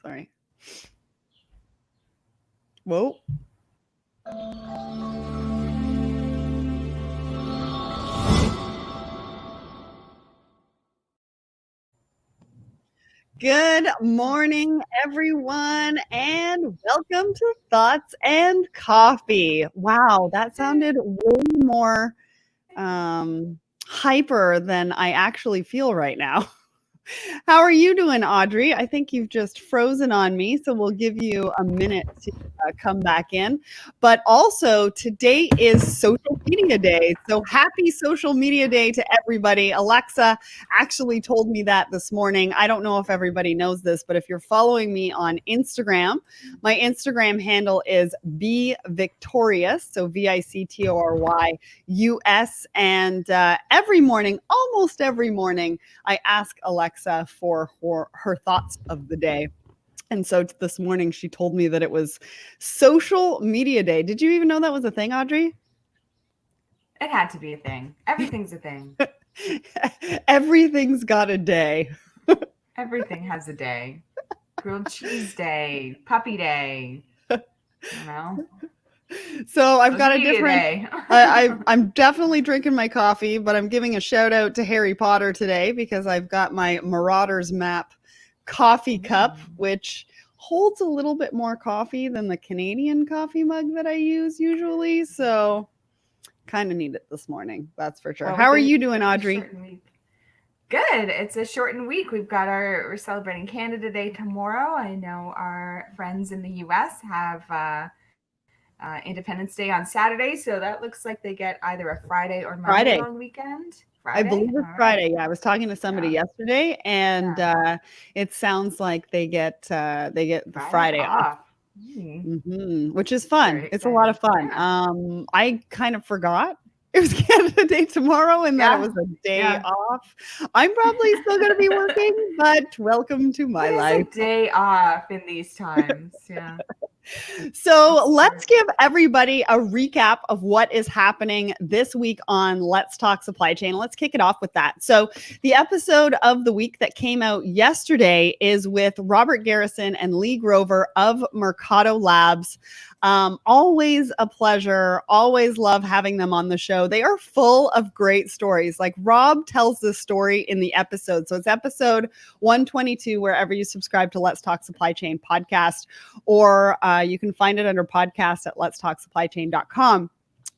Sorry. Whoa. Good morning, everyone, and welcome to Thoughts and Coffee. Wow, that sounded way more hyper than I actually feel right now. How are you doing, Audrey? I think you've just frozen on me, so we'll give you a minute to come back in. But also, today is Social Media Day. So happy Social Media Day to everybody. Alexa actually told me that this morning. I don't know if everybody knows this, but if you're following me on Instagram, my Instagram handle is Be Victorious, so VICTORYUS. And every morning, almost every morning, I ask Alexa for her thoughts of the day. And so this morning she told me that it was Social Media Day. Did you even know that was a thing, Audrey? It had to be a thing. Everything's a thing. Everything's got a day. Everything has a day. Grilled cheese day, puppy day. So I've got a Media different day. I'm definitely drinking my coffee, but I'm giving a shout out to Harry Potter today because I've got my Marauders map coffee cup, which holds a little bit more coffee than the Canadian coffee mug that I use usually. So kind of need it this morning. That's for sure. Well, how are you doing, Audrey? Good. It's a shortened week. We're celebrating Canada Day tomorrow. I know our friends in the U.S. have Independence Day on Saturday, so that looks like they get either a Friday or Monday long weekend. Friday? I believe it's Friday. Yeah, I was talking to somebody yesterday, and it sounds like they get the Friday off. Which is fun. It's a lot of fun. Yeah. I kind of forgot it was Canada Day tomorrow and that it was a day off. I'm probably still going to be working, but welcome to my life. A day off in these times. Yeah. So let's give everybody a recap of what is happening this week on Let's Talk Supply Chain. Let's kick it off with that. So the episode of the week that came out yesterday is with Robert Garrison and Lee Grover of Mercado Labs. Always a pleasure. Always love having them on the show. They are full of great stories. Like Rob tells this story in the episode. So it's episode 122, wherever you subscribe to Let's Talk Supply Chain podcast, or you can find it under podcast at letstalksupplychain.com.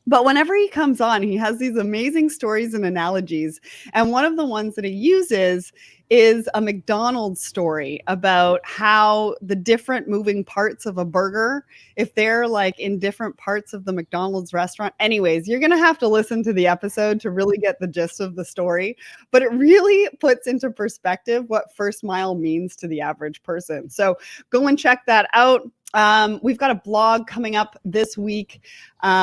But whenever he comes on, he has these amazing stories and analogies. And one of the ones that he uses is a McDonald's story about how the different moving parts of a burger, if they're like in different parts of the McDonald's restaurant. Anyways, you're going to have to listen to the episode to really get the gist of the story. But it really puts into perspective what first mile means to the average person. So go and check that out. We've got a blog coming up this week,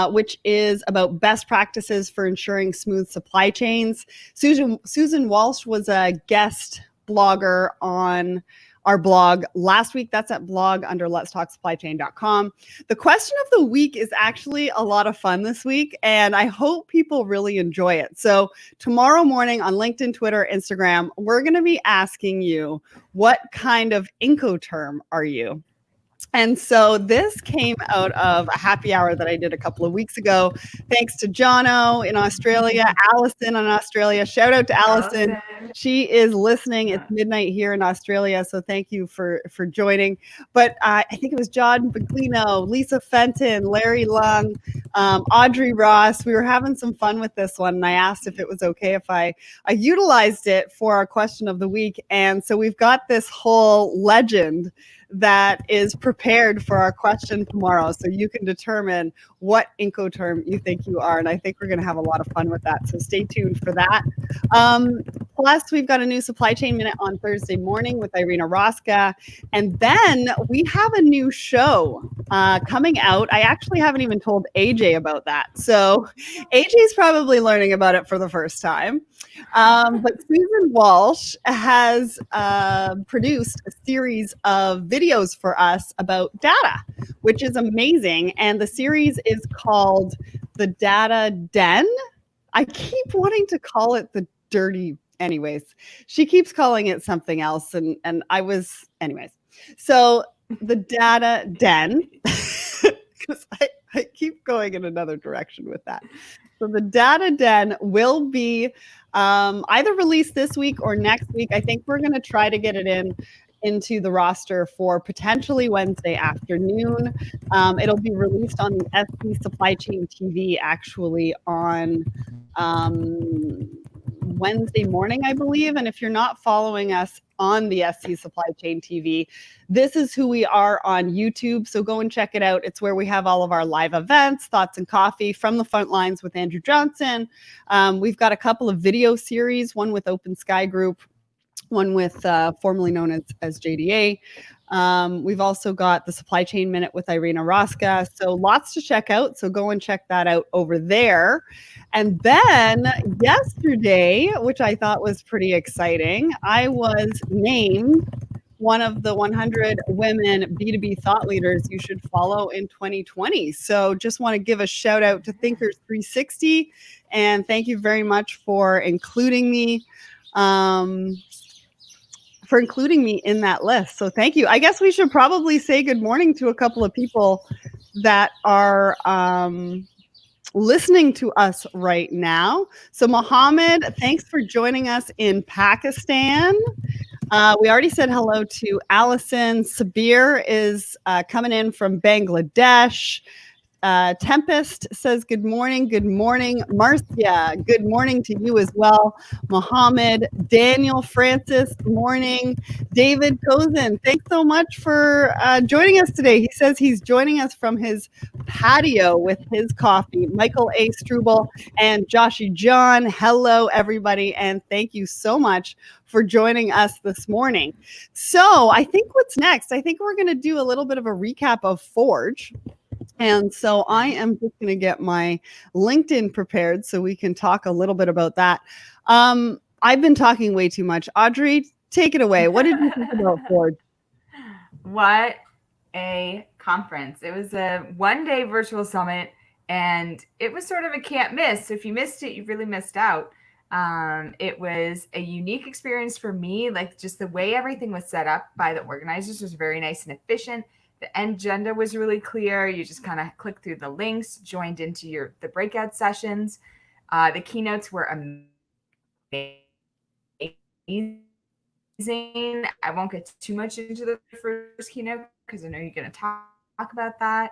which is about best practices for ensuring smooth supply chains. Susan Walsh was a guest blogger on our blog last week. That's at blog under letstalksupplychain.com. The question of the week is actually a lot of fun this week, and I hope people really enjoy it. So tomorrow morning on LinkedIn, Twitter, Instagram, we're going to be asking you, what kind of Incoterm are you? And so this came out of a happy hour that I did a couple of weeks ago. Thanks to Jono in Australia, Allison in Australia. Shout out to Allison. She is listening. It's midnight here in Australia, so thank you for joining. But I think it was John Baglino, Lisa Fenton, Larry Lung, Audrey Ross. We were having some fun with this one, and I asked if it was okay if I utilized it for our question of the week. And so we've got this whole legend that is prepared for our question tomorrow. So you can determine what Incoterm you think you are. And I think we're going to have a lot of fun with that. So stay tuned for that. Plus, we've got a new Supply Chain Minute on Thursday morning with Irina Roska. And then we have a new show coming out. I actually haven't even told AJ about that. So AJ's probably learning about it for the first time. But Susan Walsh has produced a series of videos for us about data, which is amazing. And the series is called The Data Den. I keep wanting to call it the dirty. Anyways, she keeps calling it something else. And I was, anyways. So the data den, because I keep going in another direction with that. So the data den will be either released this week or next week. I think we're going to try to get it into the roster for potentially Wednesday afternoon. It'll be released on the SC Supply Chain TV actually on Wednesday morning, I believe. And if you're not following us on the SC Supply Chain TV, this is who we are on YouTube. So go and check it out. It's where we have all of our live events, Thoughts and Coffee from the front lines with Andrew Johnson. We've got a couple of video series, one with Open Sky Group, one with formerly known as JDA. We've also got the Supply Chain Minute with Irina Roska. So lots to check out. So go and check that out over there. And then yesterday, which I thought was pretty exciting, I was named one of the 100 women B2B thought leaders you should follow in 2020. So just want to give a shout out to Thinkers 360. And thank you very much for including me. In that list. So thank you. I guess we should probably say good morning to a couple of people that are listening to us right now. So Mohammed, thanks for joining us in Pakistan. We already said hello to Allison. Sabir is coming in from Bangladesh. Tempest says good morning. Good morning. Marcia, good morning to you as well. Mohammed, Daniel, Francis, good morning. David Kozin, thanks so much for joining us today. He says he's joining us from his patio with his coffee. Michael A. Struble and Joshy John, hello everybody, and thank you so much for joining us this morning. So I think what's next, I think we're going to do a little bit of a recap of Forge. And so I am just going to get my LinkedIn prepared so we can talk a little bit about that. I've been talking way too much. Audrey, take it away. What did you think about Forge? What a conference. It was a one-day virtual summit, and it was sort of a can't miss. So if you missed it, you really missed out. It was a unique experience for me. Like, just the way everything was set up by the organizers was very nice and efficient. The agenda was really clear. You just kind of clicked through the links, joined into the breakout sessions. The keynotes were amazing. I won't get too much into the first keynote because I know you're going to talk about that.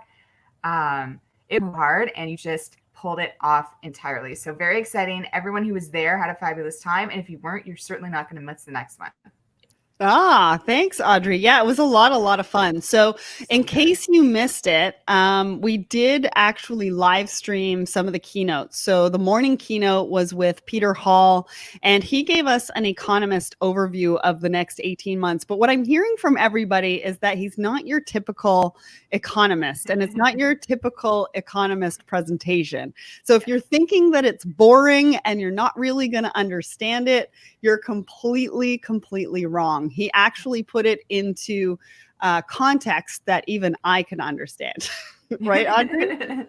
It was hard, and you just pulled it off entirely. So very exciting. Everyone who was there had a fabulous time. And if you weren't, you're certainly not going to miss the next one. Thanks, Audrey. Yeah, it was a lot of fun. So in case you missed it, we did actually live stream some of the keynotes. So the morning keynote was with Peter Hall, and he gave us an economist overview of the next 18 months. But what I'm hearing from everybody is that he's not your typical economist, and it's not your typical economist presentation. So if you're thinking that it's boring and you're not really going to understand it, you're completely wrong. He actually put it into context that even I can understand. Right, Audrey?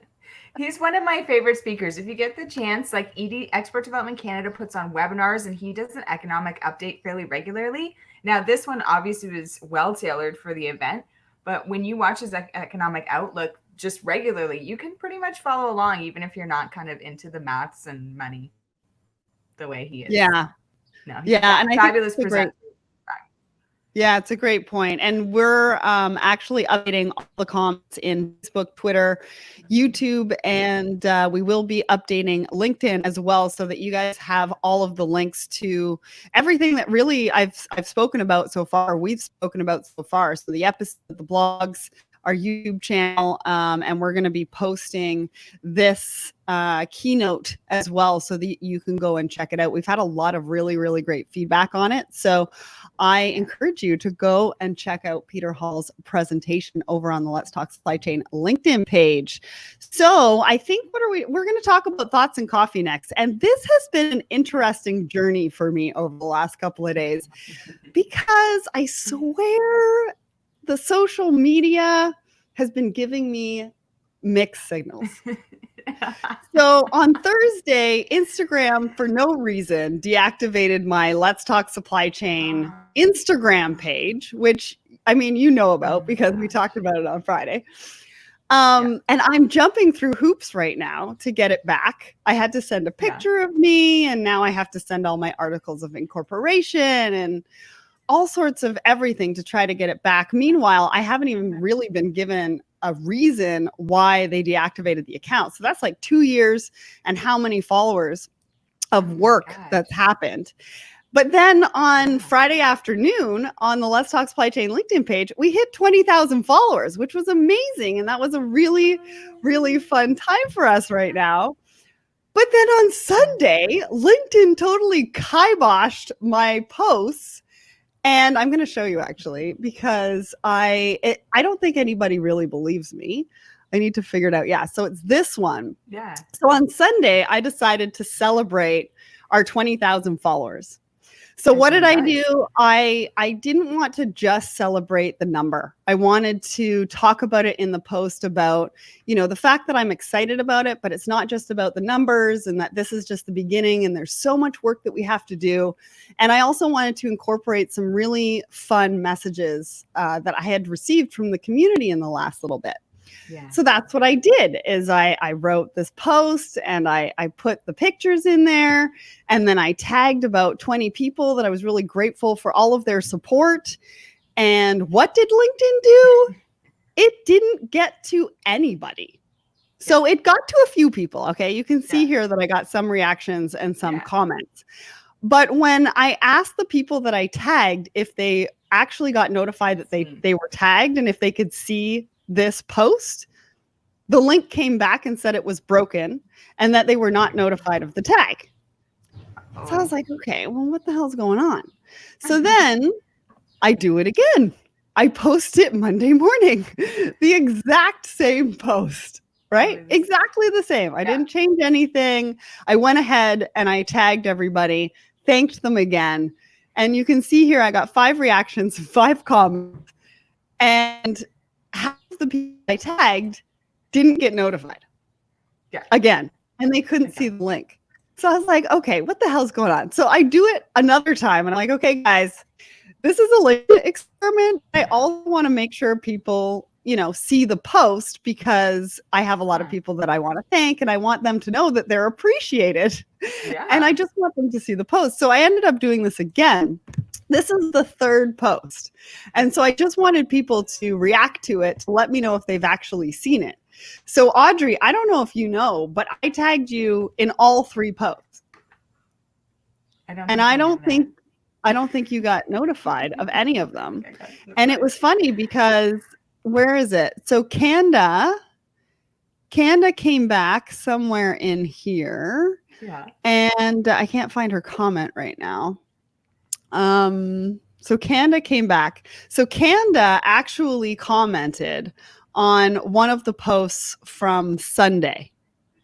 He's one of my favorite speakers. If you get the chance, like Export Development Canada puts on webinars, and he does an economic update fairly regularly. Now, this one obviously was well tailored for the event, but when you watch his economic outlook just regularly, you can pretty much follow along, even if you're not kind of into the maths and money the way he is. Yeah. No, he's a fabulous presenter. Yeah, it's a great point. And we're actually updating all the comments in Facebook, Twitter, YouTube, and we will be updating LinkedIn as well, so that you guys have all of the links to everything that really I've spoken about so far, we've spoken about so far. So the episode, the blogs, our YouTube channel, and we're going to be posting this keynote as well, so that you can go and check it out. We've had a lot of really great feedback on it, so I encourage you to go and check out Peter Hall's presentation over on the Let's Talk Supply Chain LinkedIn page. So I think we're going to talk about Thoughts and Coffee next, and this has been an interesting journey for me over the last couple of days, because I swear the social media has been giving me mixed signals. So on Thursday, Instagram, for no reason, deactivated my Let's Talk Supply Chain Instagram page, which I mean, you know about because we talked about it on Friday. And I'm jumping through hoops right now to get it back. I had to send a picture of me, and now I have to send all my articles of incorporation and all sorts of everything to try to get it back. Meanwhile, I haven't even really been given a reason why they deactivated the account. So that's like 2 years and how many followers of work that's happened. But then on Friday afternoon on the Let's Talk Supply Chain LinkedIn page, we hit 20,000 followers, which was amazing. And that was a really, really fun time for us right now. But then on Sunday, LinkedIn totally kiboshed my posts. And I'm going to show you actually, because I don't think anybody really believes me. I need to figure it out. Yeah. So it's this one. Yeah. So on Sunday, I decided to celebrate our 20,000 followers. So what did I do? I didn't want to just celebrate the number. I wanted to talk about it in the post about, the fact that I'm excited about it, but it's not just about the numbers and that this is just the beginning and there's so much work that we have to do. And I also wanted to incorporate some really fun messages that I had received from the community in the last little bit. Yeah. So that's what I did is I wrote this post and I put the pictures in there, and then I tagged about 20 people that I was really grateful for all of their support. And what did LinkedIn do? It didn't get to anybody. So it got to a few people. Okay. You can see here that I got some reactions and some comments. But when I asked the people that I tagged if they actually got notified that they were tagged and if they could see this post, the link came back and said it was broken and that they were not notified of the tag. So I was like, okay, well, what the hell's going on? So then I do it again. I post it Monday morning, the exact same post, right? Exactly the same. I didn't change anything. I went ahead and I tagged everybody, thanked them again. And you can see here, I got 5 reactions, 5 comments, and half the people I tagged didn't get notified again, and they couldn't see the link. So I was like, okay, what the hell's going on? So I do it another time and I'm like, okay, guys, this is a LinkedIn experiment. I also want to make sure people, see the post because I have a lot of people that I want to thank and I want them to know that they're appreciated. And I just want them to see the post. So I ended up doing this again. This is the 3rd post. And so I just wanted people to react to it to let me know if they've actually seen it. So Audrey, I don't know if you know, but I tagged you in all 3 posts. I don't think you got notified of any of them. And it was funny because where is it? So Kanda came back somewhere in here. Yeah. And I can't find her comment right now. So Kanda came back. So Kanda actually commented on one of the posts from Sunday.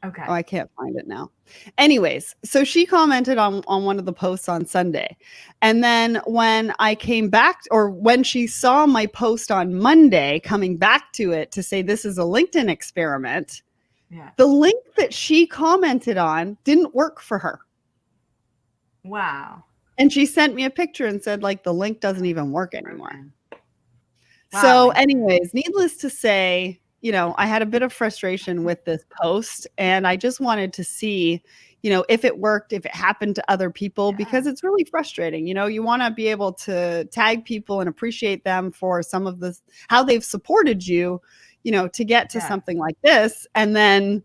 Okay. Oh, I can't find it now. Anyways, so she commented on one of the posts on Sunday. And then when I came back, or when she saw my post on Monday, coming back to it to say this is a LinkedIn experiment, the link that she commented on didn't work for her. Wow. And she sent me a picture and said, the link doesn't even work anymore. Wow. So anyways, needless to say, I had a bit of frustration with this post and I just wanted to see, if it worked, if it happened to other people, because it's really frustrating. You want to be able to tag people and appreciate them for some of the, how they've supported you, to get to something like this. And then,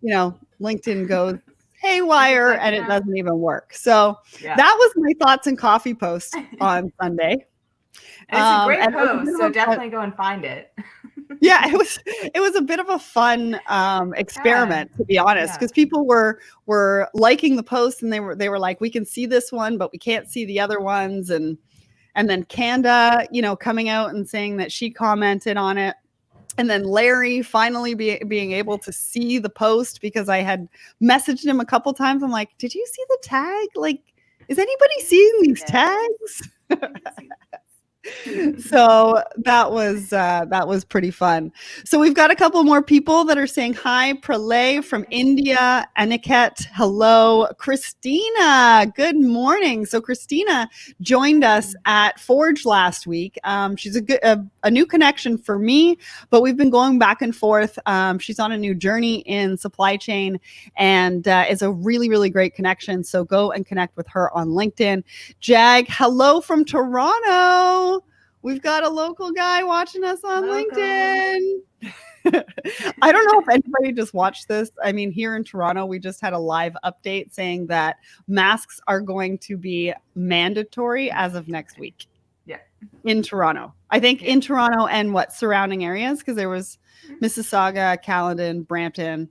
LinkedIn goes haywire and it doesn't even work. So that was my thoughts and coffee post on Sunday. It's a great post, so definitely go and find it. Yeah, it was a bit of a fun experiment, to be honest, because people were liking the post and they were like, we can see this one, but we can't see the other ones. And then Kanda, coming out and saying that she commented on it. And then Larry finally being able to see the post because I had messaged him a couple times. I'm like, did you see the tag? Is anybody seeing these tags? So that was pretty fun. So we've got a couple more people that are saying hi. Pralay from India, Aniket, hello. Christina, good morning. So Christina joined us at Forge last week. She's a new connection for me, but we've been going back and forth. She's on a new journey in supply chain and is a really, really great connection. So go and connect with her on LinkedIn. Jag, hello from Toronto. We've got a local guy watching us on LinkedIn. I don't know if anybody just watched this. I mean, here in Toronto, we just had a live update saying that masks are going to be mandatory as of next week. Yeah. In Toronto. I think in Toronto and surrounding areas, because there was Mississauga, Caledon, Brampton.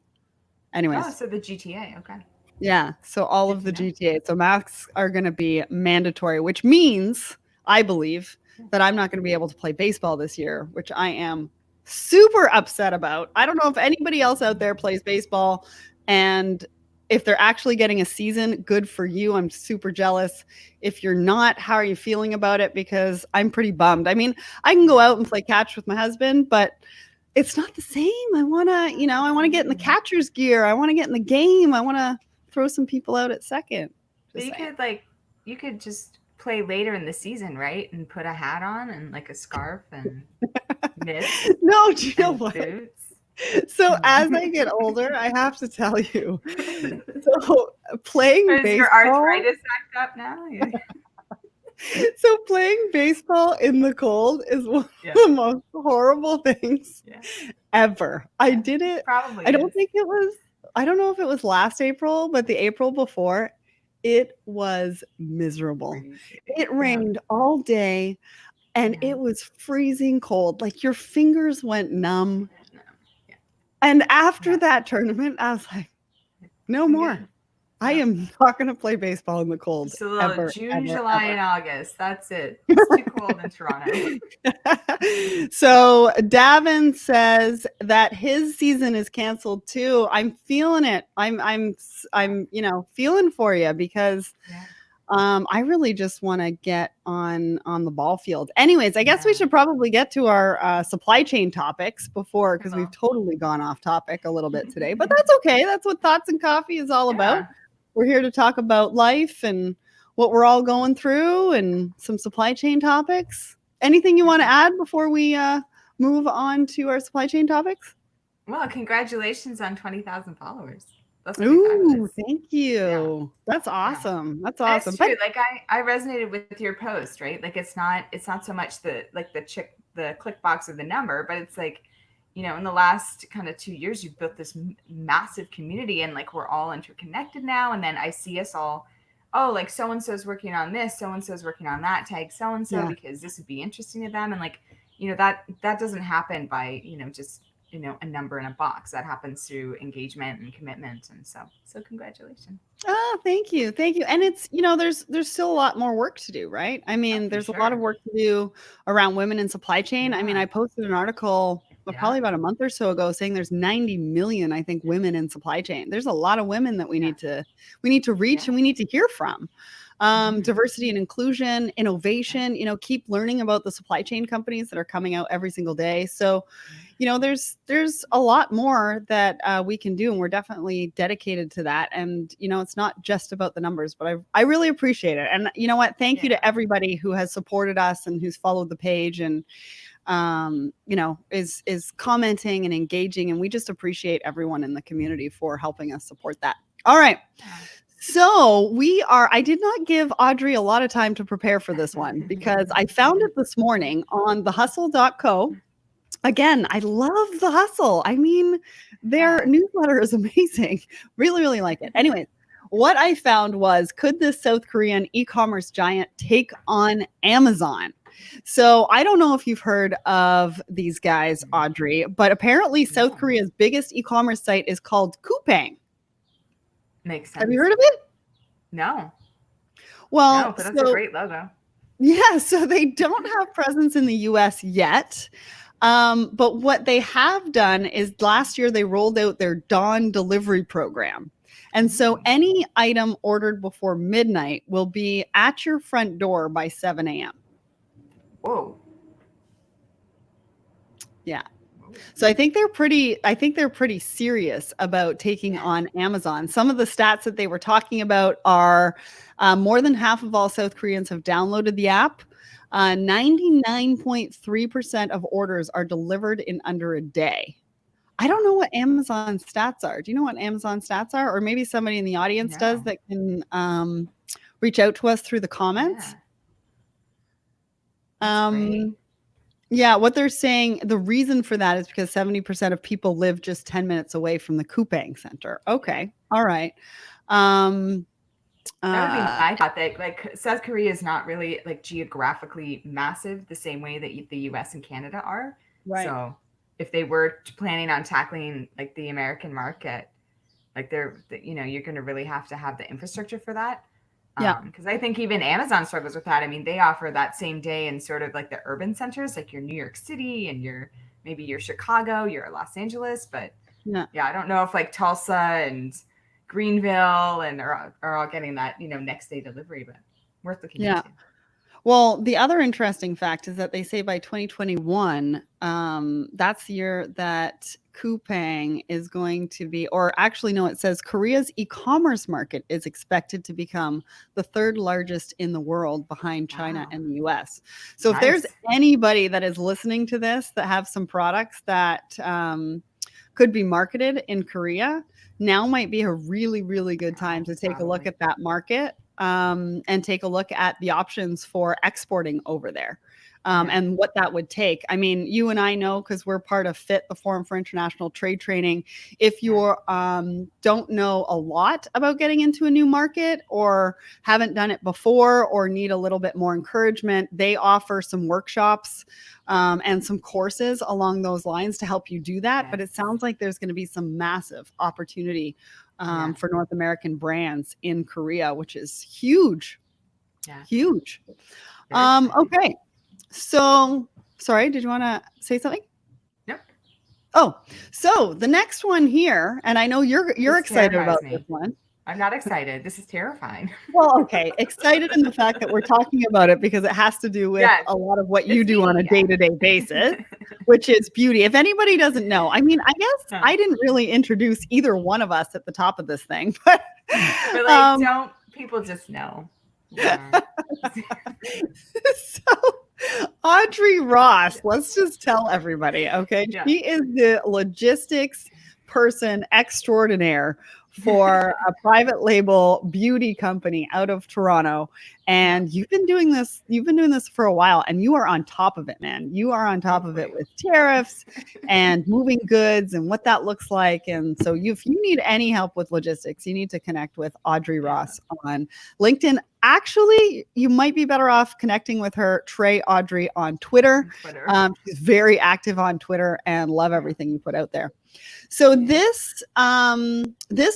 Anyways. Oh, so the GTA. Okay. Yeah. So all of the GTA. So masks are going to be mandatory, which means, I believe, that I'm not going to be able to play baseball this year, which I am super upset about. I don't know if anybody else out there plays baseball, and if they're actually getting a season, good for you. I'm super jealous. If you're not, how are you feeling about it? Because I'm pretty bummed. I mean, I can go out and play catch with my husband, but it's not the same. I want to get in the catcher's gear. I want to get in the game. I want to throw some people out at second. But you could just play later in the season, right? And put a hat on and like a scarf and mitts. No, do you know what? Boots. So as I get older, I have to tell you. So playing baseball. Is your arthritis act up now? Yeah. So playing baseball in the cold is one of the most horrible things ever. I did it. Probably. I don't know if it was last April, but the April before, it was miserable. It rained all day and it was freezing cold. Like your fingers went numb. And after that tournament, I was like, no more. I am not going to play baseball in the cold. Just a little June, July, and August. That's it. It's too cold in Toronto. So Davin says that his season is canceled too. I'm feeling it. I'm feeling for you because I really just want to get on the ball field. Anyways, I guess we should probably get to our supply chain topics because we've totally gone off topic a little bit today, but that's okay. That's what Thoughts and Coffee is all about. We're here to talk about life and what we're all going through and some supply chain topics. Anything you want to add before we move on to our supply chain topics? Well, congratulations on 20,000 followers. Ooh, thank you. Yeah. That's awesome. Yeah. That's awesome. That's true. Like I resonated with your post, right? Like it's not so much the click box of the number, but it's like, in the last kind of 2 years, you've built this massive community and like we're all interconnected now. And then I see us all, like so-and-so is working on this, so-and-so is working on that, tag so-and-so because this would be interesting to them. And like, that doesn't happen by, just, a number in a box. That happens through engagement and commitment. And so congratulations. Oh, thank you. Thank you. And it's, there's still a lot more work to do, right? I mean, there's a lot of work to do around women in supply chain. I mean, I posted an article probably about a month or so ago saying there's 90 million, I think, women in supply chain. There's a lot of women that we need to reach and we need to hear from. Diversity and inclusion, innovation, keep learning about the supply chain companies that are coming out every single day. So, there's a lot more that we can do, and we're definitely dedicated to that. And, it's not just about the numbers, but I really appreciate it. And you know what? Thank you to everybody who has supported us and who's followed the page and, is commenting and engaging. And we just appreciate everyone in the community for helping us support that. All right. So I did not give Audrey a lot of time to prepare for this one because I found it this morning on thehustle.co. Again, I love The Hustle. I mean, their newsletter is amazing. Really, really like it. Anyways, what I found was, could this South Korean e-commerce giant take on Amazon? So I don't know if you've heard of these guys, Audrey, but apparently South Korea's biggest e-commerce site is called Coupang. Makes sense. Have you heard of it? No. Well, no, but that's a great logo. Yeah, so they don't have presence in the US yet. But what they have done is last year they rolled out their Dawn delivery program. And so any item ordered before midnight will be at your front door by 7 a.m. Whoa. Yeah. So I think they're pretty serious about taking on Amazon. Some of the stats that they were talking about are more than half of all South Koreans have downloaded the app. 99.3% of orders are delivered in under a day. I don't know what Amazon stats are. Do you know what Amazon stats are? Or maybe somebody in the audience does that can reach out to us through the comments. That's great. Yeah, what they're saying, the reason for that is because 70% of people live just 10 minutes away from the Kupang Center. Okay. All right. That would be my thought, that like South Korea is not really like geographically massive the same way that the US and Canada are. Right. So if they were planning on tackling like the American market, like you're going to really have to have the infrastructure for that. Yeah. Because I think even Amazon struggles with that. I mean, they offer that same day in sort of like the urban centers, like your New York City and maybe your Chicago, your Los Angeles. But yeah, I don't know if like Tulsa and Greenville and are all getting that, next day delivery, but worth looking into. Well, the other interesting fact is that they say by 2021, that's the year that Kupang is going to be, or actually, no, it says Korea's e-commerce market is expected to become the third largest in the world behind China and the US. So if there's anybody that is listening to this that have some products that could be marketed in Korea, now might be a really, really good time to take a look at that market. And take a look at the options for exporting over there and what that would take. I mean, you and I know, because we're part of FIT, the Forum for International Trade Training, if you don't know a lot about getting into a new market or haven't done it before or need a little bit more encouragement, they offer some workshops and some courses along those lines to help you do that. But it sounds like there's going to be some massive opportunity for North American brands in Korea, which is huge. Huge. Okay. So, sorry, did you want to say something? Yep. Oh, so the next one here, and I know you're excited about this one. I'm not excited. This is terrifying. Well, okay. Excited in the fact that we're talking about it because it has to do with a lot of what you do on a day-to-day basis, which is beauty. If anybody doesn't know, I mean, I guess I didn't really introduce either one of us at the top of this thing, but like, don't people just know? Yeah. So Audrey Ross, let's just tell everybody, okay? Yeah. She is the logistics person extraordinaire for a private label beauty company out of Toronto. And you've been doing this for a while, and you are on top of it, man. You are on top of it with tariffs and moving goods and what that looks like. And so if you need any help with logistics, you need to connect with Audrey Ross on LinkedIn. Actually, you might be better off connecting with her, Trey Audrey, on Twitter. She's very active on Twitter and love everything you put out there. So this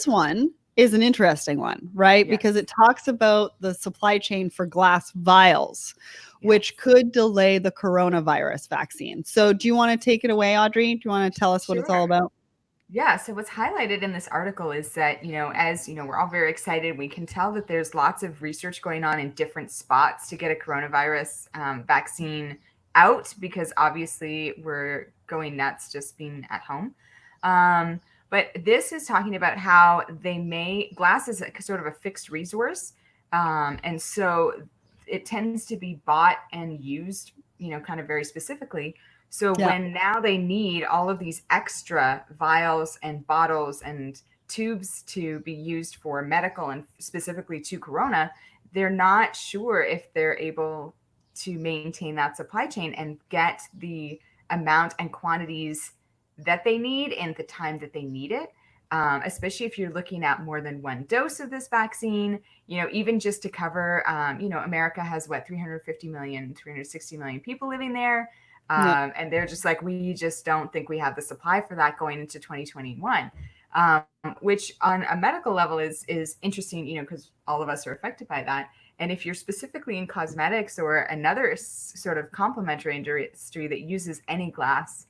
one is an interesting one, right? Yes. Because it talks about the supply chain for glass vials, which could delay the coronavirus vaccine. So do you want to take it away, Audrey? Do you want to tell us what it's all about? Yeah. So what's highlighted in this article is that, as we're all very excited, we can tell that there's lots of research going on in different spots to get a coronavirus vaccine out, because obviously we're going nuts just being at home. But this is talking about how glass is sort of a fixed resource. And so it tends to be bought and used, kind of very specifically. So when now they need all of these extra vials and bottles and tubes to be used for medical and specifically to Corona, they're not sure if they're able to maintain that supply chain and get the amount and quantities that they need and the time that they need it. Especially if you're looking at more than one dose of this vaccine, even just to cover, America has 350 million, 360 million people living there. And they're just like, we just don't think we have the supply for that going into 2021, which on a medical level is interesting, because all of us are affected by that. And if you're specifically in cosmetics or another sort of complementary industry that uses any glass,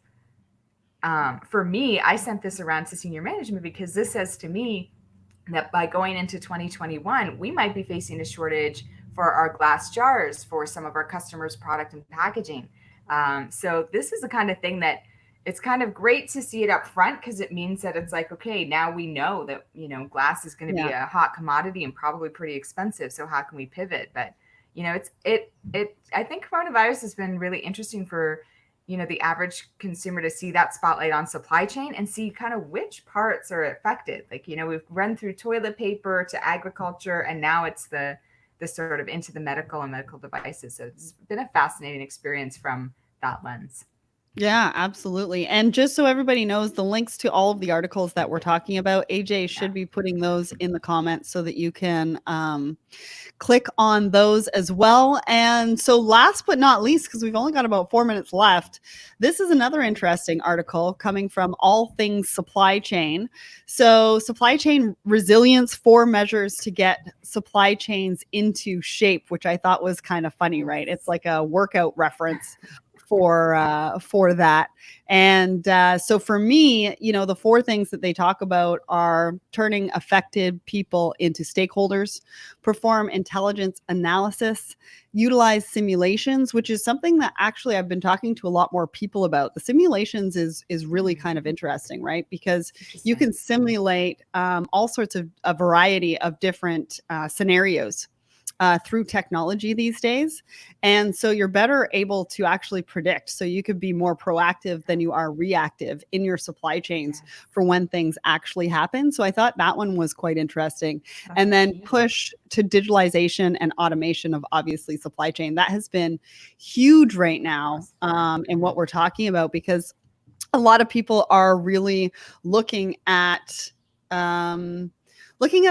for me, I sent this around to senior management because this says to me that by going into 2021, we might be facing a shortage for our glass jars for some of our customers' product and packaging. So this is the kind of thing that it's kind of great to see it up front, because it means that it's like, okay, now we know that, glass is going to be a hot commodity and probably pretty expensive. So how can we pivot? But, I think coronavirus has been really interesting for, the average consumer to see that spotlight on supply chain and see kind of which parts are affected. Like, we've run through toilet paper to agriculture, and now it's the sort of into the medical and medical devices. So it's been a fascinating experience from that lens. Yeah, absolutely. And just so everybody knows, the links to all of the articles that we're talking about, AJ should be putting those in the comments so that you can click on those as well. And so last but not least, because we've only got about 4 minutes left, this is another interesting article coming from All Things Supply Chain. So supply chain resilience, 4 measures to get supply chains into shape, which I thought was kind of funny, right? It's like a workout reference for that. And so for me, the 4 things that they talk about are turning affected people into stakeholders, perform intelligence analysis, utilize simulations, which is something that actually I've been talking to a lot more people about. The simulations is really kind of interesting, right? Because you can simulate all sorts of a variety of different scenarios through technology these days. And so you're better able to actually predict. So you could be more proactive than you are reactive in your supply chains for when things actually happen. So I thought that one was quite interesting. And then push to digitalization and automation of obviously supply chain. That has been huge right now in what we're talking about, because a lot of people are really looking at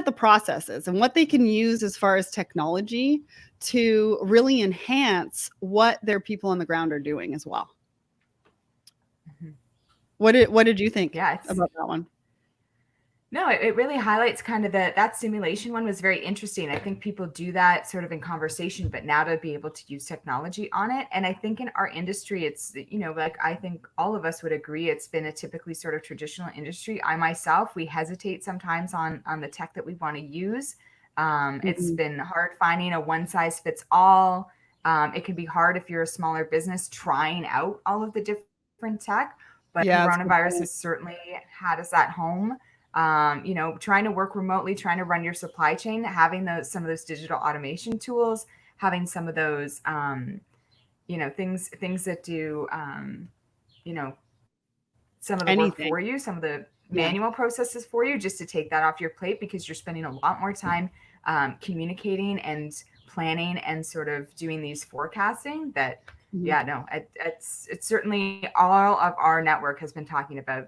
the processes and what they can use as far as technology to really enhance what their people on the ground are doing as well. Mm-hmm. What did you think about that one? No, it really highlights kind of that simulation one was very interesting. I think people do that sort of in conversation, but now to be able to use technology on it. And I think in our industry, it's, like I think all of us would agree, it's been a typically sort of traditional industry. I myself, we hesitate sometimes on the tech that we want to use. It's been hard finding a one size fits all. It can be hard if you're a smaller business trying out all of the different tech, but coronavirus has certainly had us at home. Trying to work remotely, trying to run your supply chain, having some of those digital automation tools, having some of those, things that do, some of the work for you, some of the manual processes for you, just to take that off your plate, because you're spending a lot more time communicating and planning and sort of doing these forecasting that, it's certainly all of our network has been talking about,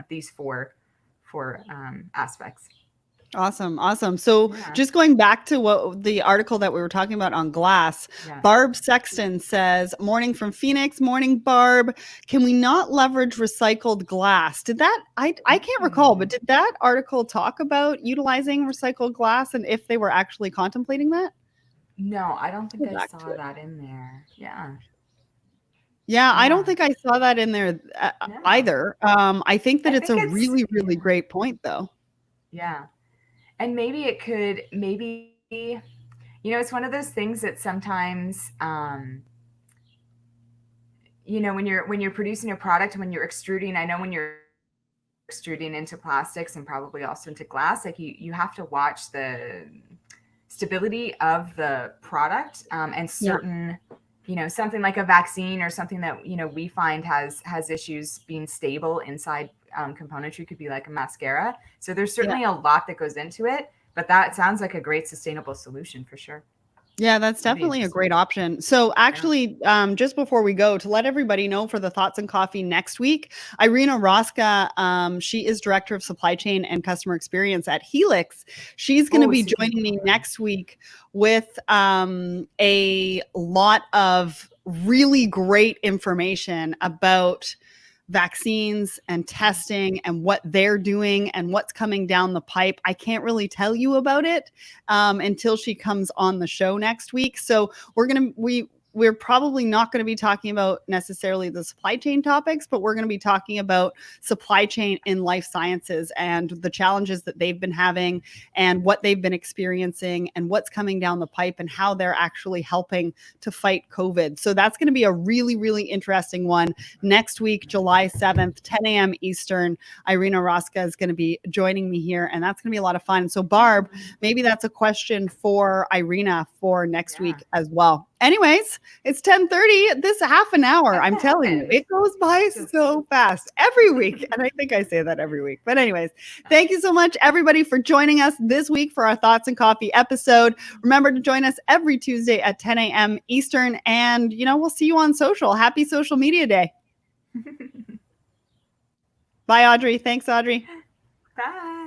these four aspects. Awesome. So just going back to what the article that we were talking about on glass, Barb Sexton says, morning from Phoenix. Morning, Barb. Can we not leverage recycled glass? Did that, I can't recall, but did that article talk about utilizing recycled glass and if they were actually contemplating that? No, I don't think I saw that in there. Yeah, I don't think I saw that in there either. I think that it's a really, really great point, though. Yeah. And maybe it could, it's one of those things that sometimes, when you're producing a product, when you're extruding, I know when you're extruding into plastics and probably also into glass, like you have to watch the stability of the product and certain something like a vaccine or something that we find has issues being stable inside componentry, could be like a mascara. So there's certainly a lot that goes into it, but that sounds like a great sustainable solution for sure. Yeah, that's definitely a great option. So actually, just before we go, to let everybody know for the Thoughts and Coffee next week, Irina Roska, she is Director of Supply Chain and Customer Experience at Helix. She's going to be joining me next week with a lot of really great information about vaccines and testing and what they're doing and what's coming down the pipe. I can't really tell you about it until she comes on the show next week. So we're probably not going to be talking about necessarily the supply chain topics, but we're going to be talking about supply chain in life sciences and the challenges that they've been having and what they've been experiencing and what's coming down the pipe and how they're actually helping to fight COVID. So that's going to be a really, really interesting one next week, July 7th, 10 a.m. Eastern. Irina Roska is going to be joining me here, and that's going to be a lot of fun. So Barb, maybe that's a question for Irina for next week as well. Anyways, it's 10:30. This half an hour, I'm telling you, it goes by so fast every week. And I think I say that every week. But anyways, thank you so much, everybody, for joining us this week for our Thoughts and Coffee episode. Remember to join us every Tuesday at 10 a.m. Eastern. And, we'll see you on social. Happy Social Media Day. Bye, Audrey. Thanks, Audrey. Bye.